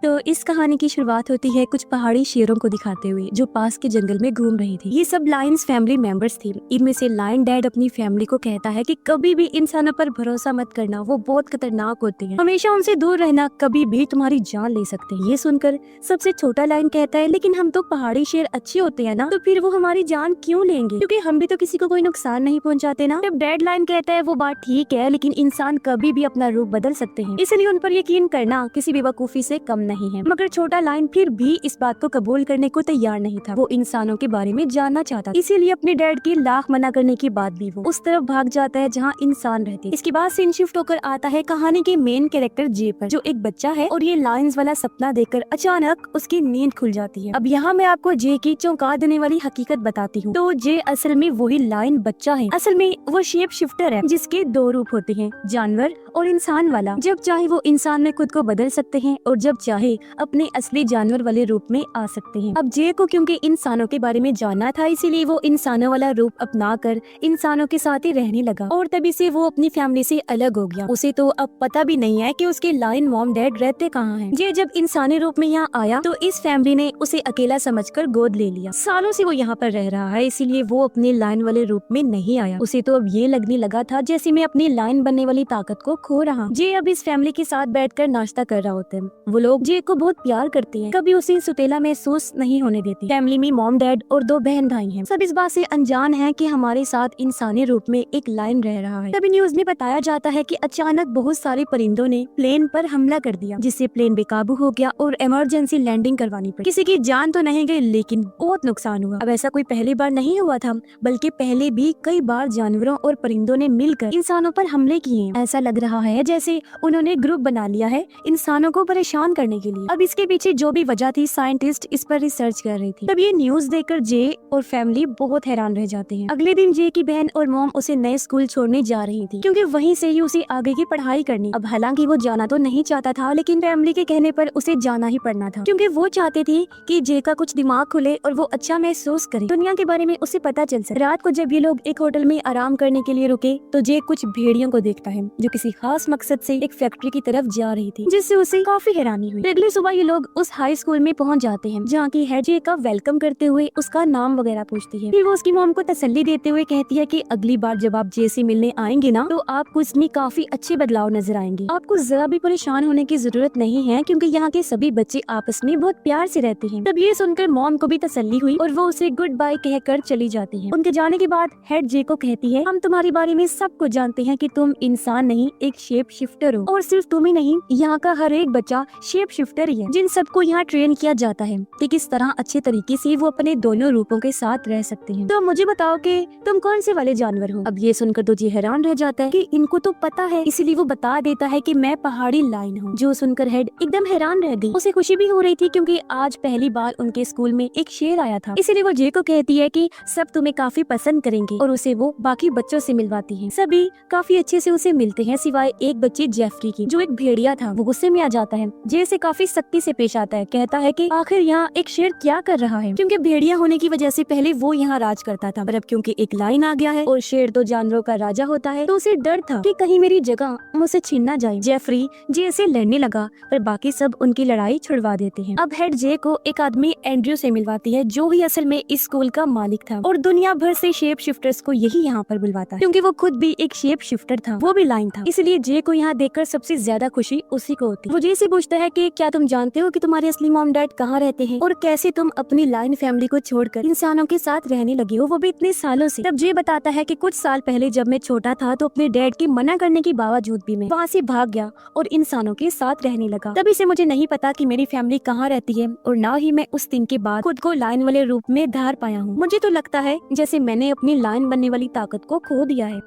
तो इस कहानी की शुरुआत होती है कुछ पहाड़ी शेरों को दिखाते हुए जो पास के जंगल में घूम रही थी। ये सब लायंस फैमिली मेंबर्स थे। इनमें से लायन डैड अपनी फैमिली को कहता है कि कभी भी इंसानों पर भरोसा मत करना, वो बहुत खतरनाक होते हैं, हमेशा उनसे दूर रहना, कभी भी तुम्हारी जान ले सकते हैं। ये सुनकर सबसे छोटा लायन कहता है, लेकिन हम तो पहाड़ी शेर अच्छे होते हैं ना, तो फिर वो हमारी जान क्यों लेंगे, क्योंकि हम भी तो किसी को कोई नुकसान नहीं पहुँचाते ना। जब डैड लायन कहता है वो बात ठीक है, लेकिन इंसान कभी भी अपना रूप बदल सकते हैं, इसलिए उन पर यकीन करना किसी बेवकूफी से कम नहीं है। मगर छोटा लायन फिर भी इस बात को कबूल करने को तैयार नहीं था। वो इंसानों के बारे में जानना चाहता, इसीलिए अपने डैड की लाख मना करने के बाद भी वो उस तरफ भाग जाता है जहाँ इंसान रहते। इसके बाद सीन शिफ्ट होकर आता है कहानी के मेन कैरेक्टर जे पर, जो एक बच्चा है और ये लायंस वाला सपना देखकर अचानक उसकी नींद खुल जाती है। अब यहाँ मैं आपको जे की चौंका देने वाली हकीकत बताती हूँ। तो जे असल में वही लायन बच्चा है। असल में वो शेप शिफ्टर है, जिसके दो रूप होते हैं, जानवर और इंसान वाला। जब चाहे वो इंसान में खुद को बदल सकते हैं और जब चाहे अपने असली जानवर वाले रूप में आ सकते हैं। अब जे को क्योंकि इंसानों के बारे में जानना था, इसीलिए वो इंसानों वाला रूप अपनाकर इंसानों के साथ ही रहने लगा और तभी से वो अपनी फैमिली से अलग हो गया। उसे तो अब पता भी नहीं है कि उसके लायन मॉम डैड रहते कहाँ हैं। जे जब इंसानी रूप में यहाँ आया तो इस फैमिली ने उसे अकेला समझकर गोद ले लिया। सालों से वो यहाँ पर रह रहा है, इसीलिए वो अपने लायन वाले रूप में नहीं आया। उसे तो अब ये लगने लगा था जैसे मैं अपनी लायन बनने वाली ताकत को खो रहा। जे अब इस फैमिली के साथ बैठकर नाश्ता कर रहा होता है। वो लोग जे को बहुत प्यार करते हैं, कभी उसे सुतेला महसूस नहीं होने देते। फैमिली में मॉम डैड और दो बहन भाई हैं। सब इस बात से अनजान हैं कि हमारे साथ इंसानी रूप में एक लायन रह रहा है। तभी न्यूज में बताया जाता है कि अचानक बहुत सारे परिंदों ने प्लेन पर हमला कर दिया, जिससे प्लेन बेकाबू हो गया और इमरजेंसी लैंडिंग करवानी पड़ी। किसी की जान तो नहीं गई, लेकिन बहुत नुकसान हुआ। अब ऐसा कोई पहली बार नहीं हुआ था, बल्कि पहले भी कई बार जानवरों और परिंदों ने मिलकर इंसानों पर हमले किए। ऐसा लग रहा है जैसे उन्होंने ग्रुप बना लिया है इंसानों को परेशान करने के लिए। अब इसके पीछे जो भी वजह थी, साइंटिस्ट इस पर रिसर्च कर रही थी। तब ये न्यूज देखकर जे और फैमिली बहुत हैरान रह जाते हैं। अगले दिन जे की बहन और मॉम उसे नए स्कूल छोड़ने जा रही थी, क्योंकि वहीं से ही उसे आगे की पढ़ाई करनी। अब हालांकि वो जाना तो नहीं चाहता था, लेकिन फैमिली के कहने पर उसे जाना ही पड़ना था, क्योंकि वो चाहते थे कि जे का कुछ दिमाग खुले और वो अच्छा महसूस करे, दुनिया के बारे में उसे पता चल सके। रात को जब ये लोग एक होटल में आराम करने के लिए रुके तो जे कुछ भेड़ियों को देखता है जो किसी खास मकसद से एक फैक्ट्री की तरफ जा रही थी, जिससे उसे काफी हैरानी हुई। अगली सुबह ये लोग उस हाई स्कूल में पहुंच जाते हैं, जहाँ की हेड जे का वेलकम करते हुए उसका नाम वगैरह पूछती है। फिर वो उसकी मॉम को तसल्ली देते हुए कहती है कि अगली बार जब आप जे से मिलने आएंगे ना, तो आपको इसमें काफी अच्छे बदलाव नजर आएंगे। आपको जरा भी परेशान होने की जरूरत नहीं है, क्योंकि यहाँ के सभी बच्चे आपस में बहुत प्यार से रहते हैं। तब ये सुनकर मॉम को भी तसल्ली हुई और वो उसे गुड बाय कहकर चली जाती है। उनके जाने के बाद हेड जे को कहती है, हम तुम्हारे बारे में सब कुछ जानते हैं कि तुम इंसान नहीं, एक शेप शिफ्टर हो, और सिर्फ तुम ही नहीं, यहाँ का हर एक बच्चा शेप शिफ्टर ही है, जिन सबको यहाँ ट्रेन किया जाता है कि किस तरह अच्छे तरीके से वो अपने दोनों रूपों के साथ रह सकते हैं। तो मुझे बताओ कि तुम कौन से वाले जानवर हो। अब ये सुनकर तो जी हैरान रह जाता है कि इनको तो पता है, इसीलिए वो बता देता है कि मैं पहाड़ी लायन हूँ। जो सुनकर हेड एकदम हैरान रह गई। उसे खुशी भी हो रही थी क्योंकि आज पहली बार उनके स्कूल में एक शेर आया था, इसीलिए वो जे को कहती है कि सब तुम्हें काफी पसंद करेंगे, और उसे वो बाकी बच्चों से मिलवाती है। सभी काफी अच्छे से उसे मिलते हैं, सिवाय एक बच्चे जेफरी की, जो एक भेड़िया था। वो गुस्से में आ जाता है, जे से काफी सख्ती से पेश आता है, कहता है कि आखिर यहाँ एक शेर क्या कर रहा है, क्योंकि भेड़िया होने की वजह से पहले वो यहाँ राज करता था, पर अब क्योंकि एक लाइन आ गया है और शेर तो जानवरों का राजा होता है, तो उसे डर था कि कहीं मेरी जगह मुझसे छीन ना जाए। जेफरी जे से लड़ने लगा, पर बाकी सब उनकी लड़ाई छुड़वा देते हैं। अब हेड जे को एक आदमी एंड्रयू से मिलवाती है, जो ही असल में इस स्कूल का मालिक था और दुनिया भर से शेप शिफ्टर्स को यही यहाँ पर बुलवाता है, क्योंकि वो खुद भी एक शेप शिफ्टर था, वो भी लाइन था। इसलिए जे को यहाँ देखकर सबसे ज्यादा खुशी उसी को होती है। वो जे से पूछता है कि क्या तुम जानते हो कि तुम्हारे असली मॉम डैड कहाँ रहते हैं और कैसे तुम अपनी लाइन फैमिली को छोड़कर इंसानों के साथ रहने लगे हो, वो भी इतने सालों से। तब जे बताता है कि कुछ साल पहले जब मैं छोटा था तो अपने डैड के मना करने के बावजूद भी मैं वहाँ से भाग गया और इंसानों के साथ रहने लगा। तभी से मुझे नहीं पता कि मेरी फैमिली कहाँ रहती है, और ना ही मैं उस दिन के बाद खुद को लाइन वाले रूप में धार पाया हूँ। मुझे तो लगता है जैसे मैंने अपनी लाइन बनने वाली ताकत को खो दिया है।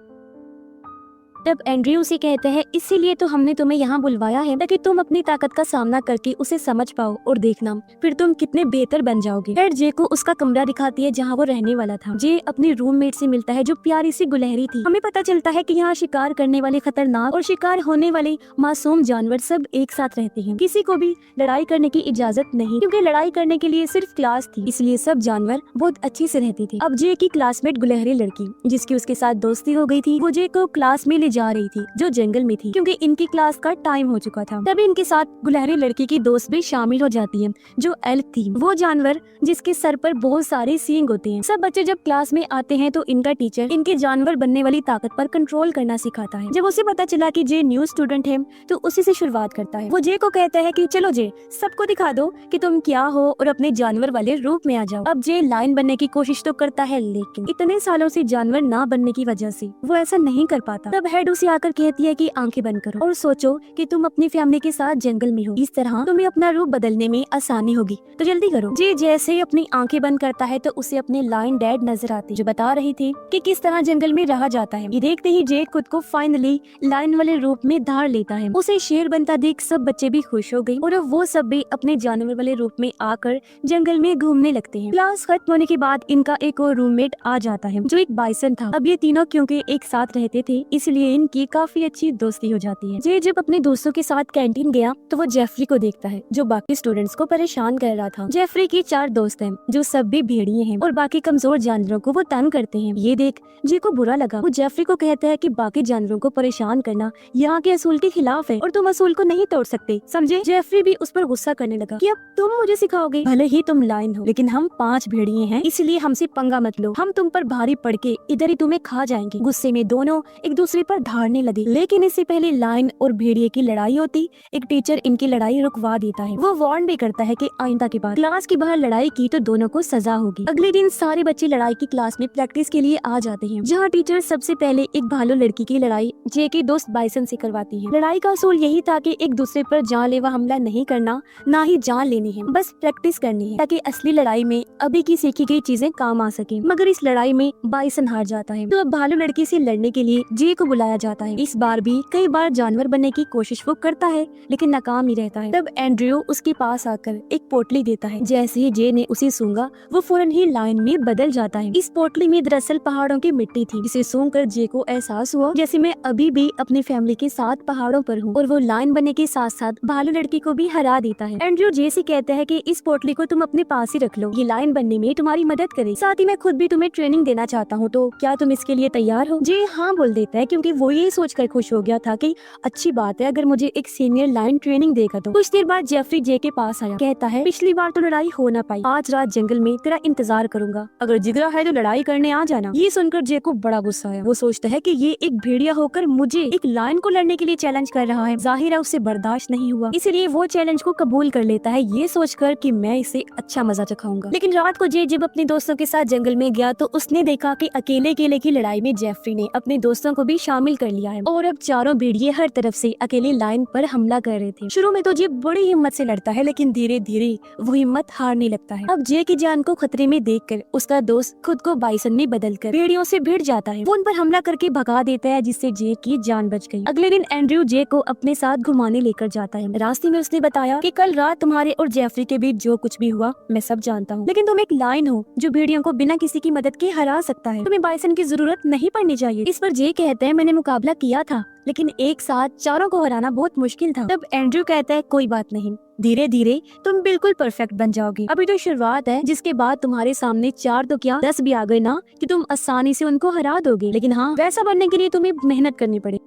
तब एंड्रयू से कहते हैं, इसीलिए तो हमने तुम्हें यहाँ बुलवाया है, ताकि तुम अपनी ताकत का सामना करके उसे समझ पाओ, और देखना फिर तुम कितने बेहतर बन जाओगे। हेड जे को उसका कमरा दिखाती है जहाँ वो रहने वाला था। जे अपनी रूममेट से मिलता है, जो प्यारी सी गुलहरी थी। हमें पता चलता है कि यहाँ शिकार करने वाले खतरनाक और शिकार होने वाले मासूम जानवर सब एक साथ रहते हैं। किसी को भी लड़ाई करने की इजाजत नहीं, क्योंकि लड़ाई करने के लिए सिर्फ क्लास थी, इसलिए सब जानवर बहुत अच्छे से रहते थे। अब जे की क्लासमेट गुलहरी लड़की, जिसकी उसके साथ दोस्ती हो गई थी, वो जे को क्लास में ले में जा रही थी जो जंगल में थी, क्योंकि इनकी क्लास का टाइम हो चुका था। तभी इनके साथ गुलहरी लड़की की दोस्त भी शामिल हो जाती है जो एल्क थी, वो जानवर जिसके सर पर बहुत सारे सींग होते हैं। सब बच्चे जब क्लास में आते हैं तो इनका टीचर इनके जानवर बनने वाली ताकत पर कंट्रोल करना सिखाता है। जब उसे पता चला कि जे न्यू स्टूडेंट है तो उसी से शुरुआत करता है। वो जे को कहता है कि चलो जे, सबको दिखा दो कि तुम क्या हो और अपने जानवर वाले रूप में आ जाओ। अब जे लायन बनने की कोशिश तो करता है, लेकिन इतने सालों से जानवर ना बनने की वजह से वो ऐसा नहीं कर पाता। तब हेड उसे आकर कहती है कि आंखें बंद करो और सोचो कि तुम अपनी फैमिली के साथ जंगल में हो, इस तरह तुम्हें अपना रूप बदलने में आसानी होगी, तो जल्दी करो। जे जैसे ही अपनी आंखें बंद करता है तो उसे अपने लायन डैड नजर आते जो बता रहे थे कि किस तरह जंगल में रहा जाता है। ये देखते ही जे खुद को फाइनली लायन वाले रूप में धार लेता है। उसे शेर बनता देख सब बच्चे भी खुश हो गए और वो सब भी अपने जानवर वाले रूप में आकर जंगल में घूमने लगते हैं। क्लास खत्म होने के बाद इनका एक और रूममेट आ जाता है जो एक बाइसन था। अब ये तीनों क्योंकि एक साथ रहते थे इसलिए इनकी काफी अच्छी दोस्ती हो जाती है। जे जब अपने दोस्तों के साथ कैंटीन गया तो वो जेफरी को देखता है जो बाकी स्टूडेंट्स को परेशान कर रहा था। जेफरी की 4 दोस्त हैं जो सब भी भेड़िए हैं और बाकी कमजोर जानवरों को वो तंग करते हैं। ये देख जे को बुरा लगा। वो जेफरी को कहता है कि बाकी जानवरों को परेशान करना यहाँ के असूल के खिलाफ है और तुम असूल को नहीं तोड़ सकते, समझे। जेफरी भी उस पर गुस्सा करने लगा कि अब तुम मुझे सिखाओगे, भले ही तुम लायन हो लेकिन हम 5 भेड़िए हैं इसलिए हमसे पंगा मत लो, हम तुम पर भारी पड़ के इधर ही तुम्हें खा जाएंगे। गुस्से में दोनों एक दूसरे पर धारने लगे, लेकिन इससे पहले लायन और भेड़िए की लड़ाई होती एक टीचर इनकी लड़ाई रुकवा देता है। वो वार्न भी करता है कि आइंदा के बाद क्लास के बाहर लड़ाई की तो दोनों को सजा होगी। अगले दिन सारे बच्चे लड़ाई की क्लास में प्रैक्टिस के लिए आ जाते हैं, जहाँ टीचर सबसे पहले एक भालू लड़की की लड़ाई जे के दोस्त बाइसन से करवाती है। लड़ाई का असूल यही था कि एक दूसरे पर जानलेवा हमला नहीं करना, ना ही जान लेनी है, बस प्रैक्टिस करनी है ताकि असली लड़ाई में अभी की सीखी गई चीजें काम आ सके। मगर इस लड़ाई में बाइसन हार जाता है तो अब भालू लड़की से लड़ने के लिए जे को बुलाया जाता है। इस बार भी कई बार जानवर बनने की कोशिश वो करता है लेकिन नाकाम ही रहता है। तब एंड्रयू उसके पास आकर एक पोटली देता है। जैसे ही जे ने उसे सूंघा वो फौरन ही लायन में बदल जाता है। इस पोटली में दरअसल पहाड़ों की मिट्टी थी, जिसे सूंघकर जे को एहसास हुआ जैसे मैं अभी भी अपनी फैमिली के साथ पहाड़ों पर हूँ, और वो लायन बनने के साथ साथ भालू लड़की को भी हरा देता है। एंड्रयू जे से कहता है कि इस पोटली को तुम अपने पास ही रख लो, ये लायन बनने में तुम्हारी मदद करे, साथ ही मैं खुद भी तुम्हें ट्रेनिंग देना चाहता हूँ, तो क्या तुम इसके लिए तैयार हो। जे हाँ बोल देता है क्योंकि वो ये सोचकर खुश हो गया था कि अच्छी बात है अगर मुझे एक सीनियर लायन ट्रेनिंग देगा। तो कुछ देर बाद जेफरी जे के पास आया, कहता है पिछली बार तो लड़ाई हो ना पाई, आज रात जंगल में तेरा इंतजार करूंगा, अगर जिगरा है तो लड़ाई करने आ जाना। ये सुनकर जे को बड़ा गुस्सा आया। वो सोचता है कि ये एक भेड़िया होकर मुझे एक लायन को लड़ने के लिए चैलेंज कर रहा है, जाहिर है उससे बर्दाश्त नहीं हुआ, इसलिए वो चैलेंज को कबूल कर लेता है ये सोचकर कि मैं इसे अच्छा मजा चखाऊंगा। लेकिन रात को जे जब अपने दोस्तों के साथ जंगल में गया तो उसने देखा कि अकेले केले की लड़ाई में जेफरी ने अपने दोस्तों को भी शामिल कर लिया है और अब चारों भेड़िए हर तरफ से अकेले लायन पर हमला कर रहे थे। शुरू में तो जे बड़ी हिम्मत से लड़ता है लेकिन धीरे धीरे वो हिम्मत हारने लगता है। अब जे की जान को खतरे में देखकर उसका दोस्त खुद को बाइसन में बदलकर भेड़ियों से भिड़ जाता है। वो उन पर हमला करके भगा देता है जिससे जे की जान बच गई। अगले दिन एंड्रयू जे को अपने साथ घुमाने लेकर जाता है। रास्ते में उसने बताया कि कल रात तुम्हारे और जेफरी के बीच जो कुछ भी हुआ मैं सब जानता हूँ, लेकिन तुम एक लायन हो जो भेड़ियों को बिना किसी की मदद के हरा सकता है, तुम्हें बाइसन की जरूरत नहीं पड़नी चाहिए। इस पर जे कहता है मैंने मुकाबला किया था लेकिन एक साथ चारों को हराना बहुत मुश्किल था। तब एंड्रयू कहता है कोई बात नहीं, धीरे धीरे तुम बिल्कुल परफेक्ट बन जाओगे, अभी तो शुरुआत है, जिसके बाद तुम्हारे सामने 4 तो क्या 10 भी आ गए ना कि तुम आसानी से उनको हरा दोगे, लेकिन हाँ वैसा बनने के लिए तुम्हें मेहनत करनी पड़ेगी।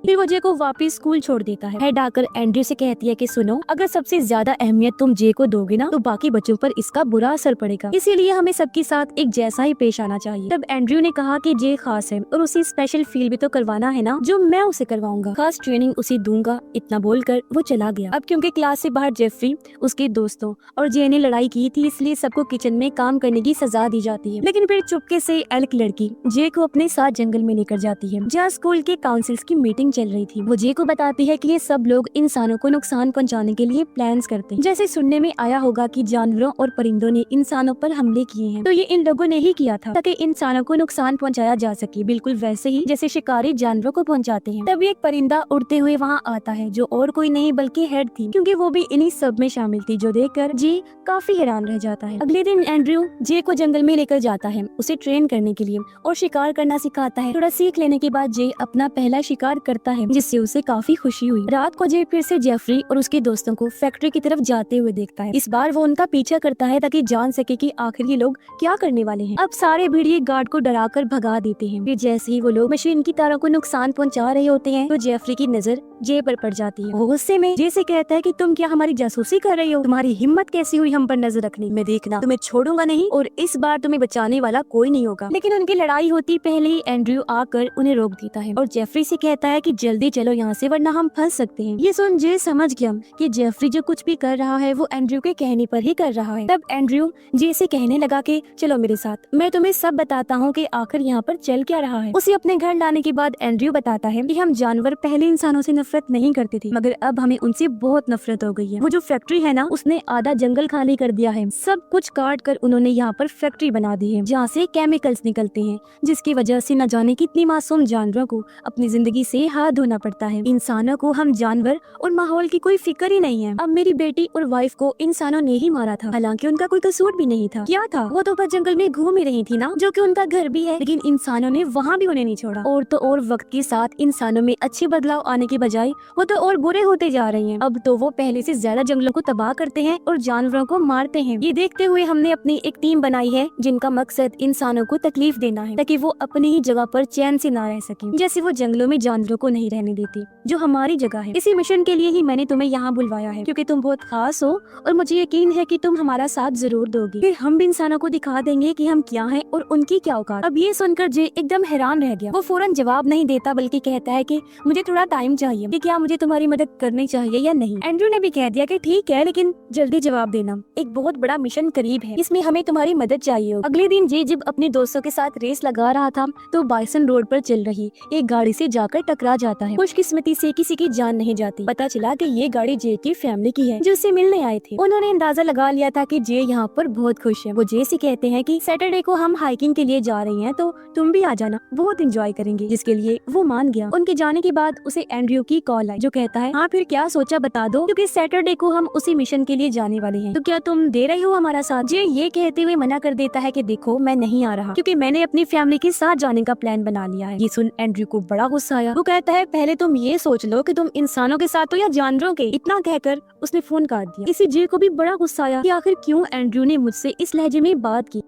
फिर वो जे को वापस स्कूल छोड़ देता है। हेड आकर एंड्रयू से कहती है कि सुनो, अगर सबसे ज्यादा अहमियत तुम जे को दोगे ना तो बाकी बच्चों पर इसका बुरा असर पड़ेगा, इसीलिए हमें सबके साथ एक जैसा ही पेश आना चाहिए। तब एंड्रयू ने कहा कि जे खास है और उसे स्पेशल फील भी तो करवाना है ना, जो मैं उसे करवाऊंगा, खास ट्रेनिंग उसे दूंगा। इतना बोलकर वो चला गया। अब क्योंकि क्लास से बाहर जेफरी, उसके दोस्तों और जे ने लड़ाई की थी इसलिए सबको किचन में काम करने की सजा दी जाती है। लेकिन फिर चुपके से एल्क लड़की जे को अपने साथ जंगल में लेकर जाती है जहाँ स्कूल के काउंसिल्स की मीटिंग चल रही थी। वो जे को बताती है कि ये सब लोग इंसानों को नुकसान पहुंचाने के लिए प्लान्स करते हैं। जैसे सुनने में आया होगा कि जानवरों और परिंदों ने इंसानों पर हमले किए हैं, तो ये इन लोगों ने ही किया था ताकि इंसानों को नुकसान पहुंचाया जा सके, बिल्कुल वैसे ही जैसे शिकारी जानवरों को पहुंचाते हैं। तभी एक परिंदा उड़ते हुए वहाँ आता है जो और कोई नहीं बल्कि हेड थी, क्योंकि वो भी इन्हीं सब में शामिल थी, जो देखकर जे काफी हैरान रह जाता है। अगले दिन एंड्रयू जे को जंगल में लेकर जाता है उसे ट्रेन करने के लिए और शिकार करना सिखाता है। थोड़ा सीख लेने के बाद जे अपना पहला शिकार करता करता है, जिससे उसे काफी खुशी हुई। रात को जे फिर से जेफरी और उसके दोस्तों को फैक्ट्री की तरफ जाते हुए देखता है। इस बार वो उनका पीछा करता है ताकि जान सके कि आखिर ये लोग क्या करने वाले हैं। अब सारे भेड़िए गार्ड को डराकर भगा देते हैं। फिर जैसे ही वो लोग मशीन की तारों को नुकसान पहुंचा रहे होते हैं तो जेफरी की नजर जे पर पड़ जाती है। वो गुस्से में जे से कहता है कि तुम क्या हमारी जासूसी कर रही हो? तुम्हारी हिम्मत कैसी हुई हम पर नजर रखने? मैं देखना तुम्हें छोड़ूंगा नहीं और इस बार तुम्हें बचाने वाला कोई नहीं होगा। लेकिन उनकी लड़ाई होती पहले ही एंड्रयू आकर उन्हें रोक देता है और जेफरी से कहता है कि जल्दी चलो यहाँ से वरना हम फंस सकते हैं। ये सुन जे समझ गया कि जेफरी जो कुछ भी कर रहा है वो एंड्रयू के कहने पर ही कर रहा है। तब एंड्रयू जे से कहने लगा कि चलो मेरे साथ, मैं तुम्हें सब बताता हूँ कि आखिर यहाँ पर चल क्या रहा है। उसे अपने घर लाने के बाद एंड्रयू बताता है कि हम जानवर पहले इंसानों से नफरत नहीं करते थे, मगर अब हमें उनसे बहुत नफरत हो गई है। वो जो फैक्ट्री है ना, उसने आधा जंगल खाली कर दिया है। सब कुछ काट कर उन्होंने यहाँ पर फैक्ट्री बना दी है जहाँ से केमिकल्स निकलते हैं, जिसकी वजह से न जाने कितनी मासूम जानवरों को अपनी जिंदगी से हाथ धोना पड़ता है। इंसानों को हम जानवर और माहौल की कोई फिक्र ही नहीं है। अब मेरी बेटी और वाइफ को इंसानों ने ही मारा था, हालांकि उनका कोई कसूर भी नहीं था। क्या था, वो तो बस जंगल में घूम ही रही थी ना, जो कि उनका घर भी है, लेकिन इंसानों ने वहाँ भी उन्हें नहीं छोड़ा। और तो और वक्त के साथ इंसानों में अच्छे बदलाव आने के बजाय वो तो और बुरे होते जा रहे हैं। अब तो वो पहले से ज्यादा जंगलों को तबाह करते हैं और जानवरों को मारते हैं। ये देखते हुए हमने अपनी एक टीम बनाई है जिनका मकसद इंसानों को तकलीफ देना है ताकि वो अपनी ही जगह पर चैन से ना रह सके, जैसे वो जंगलों में जानवरों को नहीं रहने देती जो हमारी जगह है। इसी मिशन के लिए ही मैंने तुम्हें यहाँ बुलवाया है, क्योंकि तुम बहुत खास हो और मुझे यकीन है कि तुम हमारा साथ जरूर दोगी। फिर हम भी इंसानों को दिखा देंगे कि हम क्या हैं और उनकी क्या औकात। अब ये सुनकर जे एकदम हैरान रह गया। वो फौरन जवाब नहीं देता बल्कि कहता है कि मुझे थोड़ा टाइम चाहिए, कि क्या मुझे तुम्हारी मदद करनी चाहिए या नहीं। एंड्रयू ने भी कह दिया कि ठीक है, लेकिन जल्दी जवाब देना, एक बहुत बड़ा मिशन करीब है, इसमें हमें तुम्हारी मदद चाहिए। अगले दिन जे जब अपने दोस्तों के साथ रेस लगा रहा था तो बाइसन रोड पर चल रही एक गाड़ी से जाकर टकरा जाता है। खुशकिस्मती से किसी की जान नहीं जाती। पता चला कि ये गाड़ी जे की फैमिली की है जो उससे मिलने आए थे। उन्होंने अंदाजा लगा लिया था कि जे यहाँ पर बहुत खुश है। वो जे से कहते हैं कि सैटरडे को हम हाइकिंग के लिए जा रहे हैं, तो तुम भी आ जाना, बहुत एंजॉय करेंगे, जिसके लिए वो मान गया। उनके जाने के बाद उसे एंड्रयू की कॉल आई जो कहता है हाँ फिर क्या सोचा बता दो, क्योंकि सैटरडे को हम उसी मिशन के लिए जाने वाले हैं, तो क्या तुम दे रहे हो हमारा साथ? जे ये कहते हुए मना कर देता है कि देखो मैं नहीं आ रहा, क्योंकि मैंने अपनी फैमिली के साथ जाने का प्लान बना लिया है। ये सुन एंड्रयू को बड़ा गुस्सा आया। वो कहता है पहले तुम ये सोच लो कि तुम इंसानों के साथ हो या जानवरों के। इतना कहकर उसने फोन काट दिया। इसी जे को भी बड़ा गुस्सा आया कि आखिर क्यों एंड्रयू ने मुझसे इस लहजे में बात की।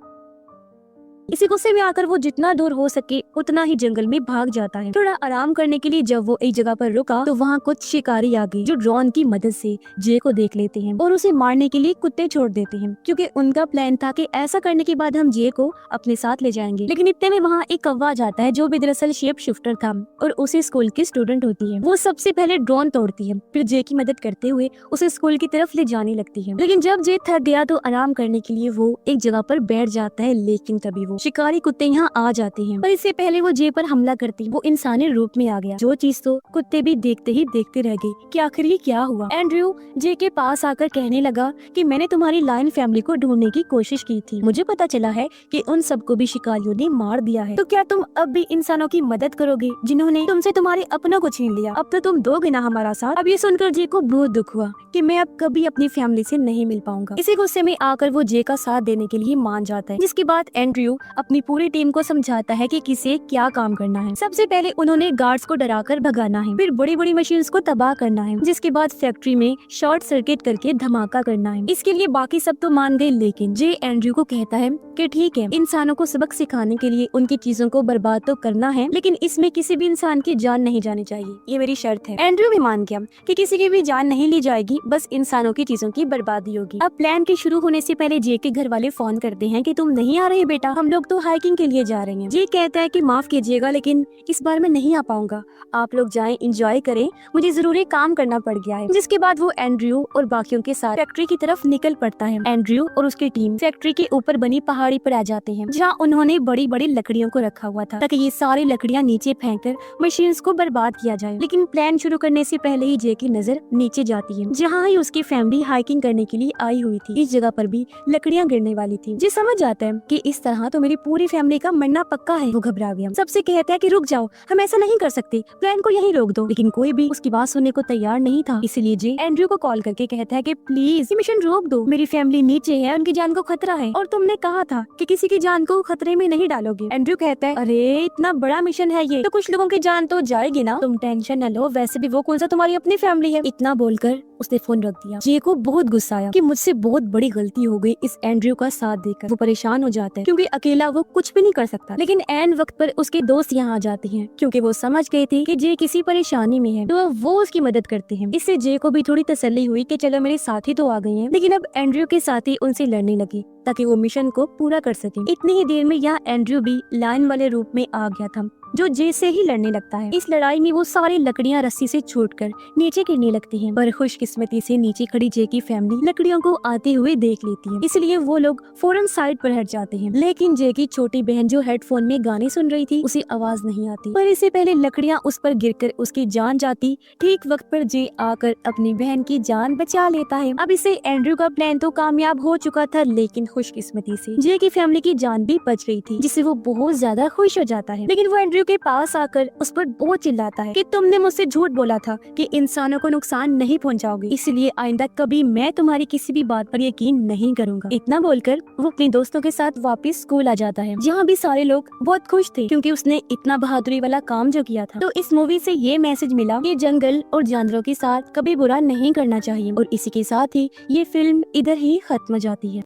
इसी गुस्से में आकर वो जितना दूर हो सके उतना ही जंगल में भाग जाता है। थोड़ा आराम करने के लिए जब वो एक जगह पर रुका तो वहाँ कुछ शिकारी आ गए जो ड्रोन की मदद से जे को देख लेते हैं और उसे मारने के लिए कुत्ते छोड़ देते हैं, क्योंकि उनका प्लान था कि ऐसा करने के बाद हम जे को अपने साथ ले जाएंगे। लेकिन इतने में वहाँ एक कौवा आ जाता है जो भी दरअसल शेप शिफ्टर था और उसे स्कूल की स्टूडेंट होती है। वो सबसे पहले ड्रोन तोड़ती है, फिर जे की मदद करते हुए उसे स्कूल की तरफ ले जाने लगती है। लेकिन जब जे थक गया तो आराम करने के लिए वो एक जगह पर बैठ जाता है, लेकिन तभी शिकारी कुत्ते यहाँ आ जाते हैं। पर इससे पहले वो जे पर हमला करती है। वो इंसानी रूप में आ गया, जो चीज तो कुत्ते भी देखते ही देखते रह गए कि आखिर ये क्या हुआ। एंड्रयू जे के पास आकर कहने लगा कि मैंने तुम्हारी लायन फैमिली को ढूंढने की कोशिश की थी, मुझे पता चला है कि उन सबको भी शिकारियों ने मार दिया है, तो क्या तुम अब भी इंसानों की मदद करोगे जिन्होंने तुमसे तुम्हारे अपनों को छीन लिया? अब तो तुम दोगे ना हमारा साथ? अब ये सुनकर जे को बहुत दुख हुआ कि मैं अब कभी अपनी फैमिली से नहीं मिल पाऊंगा। इसी गुस्से में आकर वो जे का साथ देने के लिए मान जाता है, जिसके बाद एंड्रयू अपनी पूरी टीम को समझाता है कि किसे क्या काम करना है। सबसे पहले उन्होंने गार्ड्स को डराकर भगाना है, फिर बड़ी बड़ी मशीन्स को तबाह करना है, जिसके बाद फैक्ट्री में शॉर्ट सर्किट करके धमाका करना है। इसके लिए बाकी सब तो मान गए, लेकिन जे एंड्रयू को कहता है कि ठीक है, इंसानों को सबक सिखाने के लिए उनकी चीजों को बर्बाद तो करना है, लेकिन इसमें किसी भी इंसान की जान नहीं जानी चाहिए, ये मेरी शर्त है। एंड्रयू भी मान गया कि किसी की भी जान नहीं ली जाएगी, बस इंसानों की चीजों की बर्बादी होगी। अब प्लान के शुरू होने से पहले जे के घर वाले फोन करते हैं कि तुम नहीं आ रहे बेटा, हम लोग तो हाइकिंग के लिए जा रहे हैं। जे कहता है कि माफ कीजिएगा, लेकिन इस बार मैं नहीं आ पाऊंगा, आप लोग जाएं, एंजॉय करें, मुझे जरूरी काम करना पड़ गया है। जिसके बाद वो एंड्रयू और बाकियों के साथ फैक्ट्री की तरफ निकल पड़ता है। एंड्रयू और उसकी टीम फैक्ट्री के ऊपर बनी पहाड़ी पर आ जाते हैं, जहाँ उन्होंने बड़ी बड़ी लकड़ियों को रखा हुआ था ताकि ये सारी लकड़ियाँ नीचे फेंककर मशीन्स को बर्बाद किया जाए। लेकिन प्लान शुरू करने से पहले ही जे की नजर नीचे जाती है, जहाँ ही उसकी फैमिली हाइकिंग करने के लिए आई हुई थी। इस जगह पर भी लकड़ियाँ गिरने वाली थी। जे समझ जाता है कि इस तरह तो मेरी पूरी फैमिली का मरना पक्का है। वो घबरा गया, सबसे कहता है कि रुक जाओ, हम ऐसा नहीं कर सकते, प्लान को यहीं रोक दो। लेकिन कोई भी उसकी बात सुनने को तैयार नहीं था। इसलिए जे एंड्रयू को कॉल करके कहता है कि प्लीज ये मिशन रोक दो, मेरी फैमिली नीचे है, उनकी जान को खतरा है, और तुमने कहा था कि किसी की जान को खतरे में नहीं डालोगे। एंड्रयू कहता है अरे इतना बड़ा मिशन है ये, तो कुछ लोगों की जान तो जाएगी ना, तुम टेंशन न लो, वैसे भी वो कौन सा तुम्हारी अपनी फैमिली है। इतना बोलकर उसने फोन रख दिया। जे को बहुत गुस्सा आया कि मुझसे बहुत बड़ी गलती हो गई इस एंड्रयू का साथ देकर। वो परेशान हो जाता है क्योंकि अकेला वो कुछ भी नहीं कर सकता। लेकिन एन वक्त पर उसके दोस्त यहाँ आ जाते हैं क्योंकि वो समझ गए थे कि जे किसी परेशानी में है, तो वो उसकी मदद करते हैं। इससे जे को भी थोड़ी तसल्ली हुई कि चलो मेरे साथी तो आ गए हैं। लेकिन अब एंड्रयू के साथी उनसे लड़ने लगे ताकि वो मिशन को पूरा कर सके। इतनी ही देर में यहाँ एंड्रयू भी लायन वाले रूप में आ गया था जो जे से ही लड़ने लगता है। इस लड़ाई में वो सारी लकड़ियां रस्सी से छूटकर नीचे गिरने लगती हैं, पर खुशकिस्मती से नीचे खड़ी जे की फैमिली लकड़ियों को आते हुए देख लेती है, इसलिए वो लोग फौरन साइड पर हट जाते हैं। लेकिन जे की छोटी बहन जो हेडफोन में गाने सुन रही थी उसे आवाज नहीं आती, पर इससे पहले लकड़ियां उस पर गिरकर उसकी जान जाती। ठीक वक्त पर जे आकर अपनी बहन की जान बचा लेता है। अब इससे एंड्रयू का प्लान तो कामयाब हो चुका था, लेकिन खुशकिस्मती से जे की फैमिली की जान भी बच गई थी, जिससे वो बहुत ज्यादा खुश हो जाता है। लेकिन वो एंड्रयू के पास आकर उस पर बहुत चिल्लाता है कि तुमने मुझसे झूठ बोला था कि इंसानों को नुकसान नहीं पहुंचाओगे, इसलिए आइंदा कभी मैं तुम्हारी किसी भी बात पर यकीन नहीं करूंगा। इतना बोलकर वो अपने दोस्तों के साथ वापस स्कूल आ जाता है, जहाँ भी सारे लोग बहुत खुश थे क्योंकि उसने इतना बहादुरी वाला काम जो किया था। तो इस मूवी से ये मैसेज मिला कि जंगल और जानवरों के साथ कभी बुरा नहीं करना चाहिए। और इसी के साथ ही ये फिल्म इधर ही खत्म हो जाती है।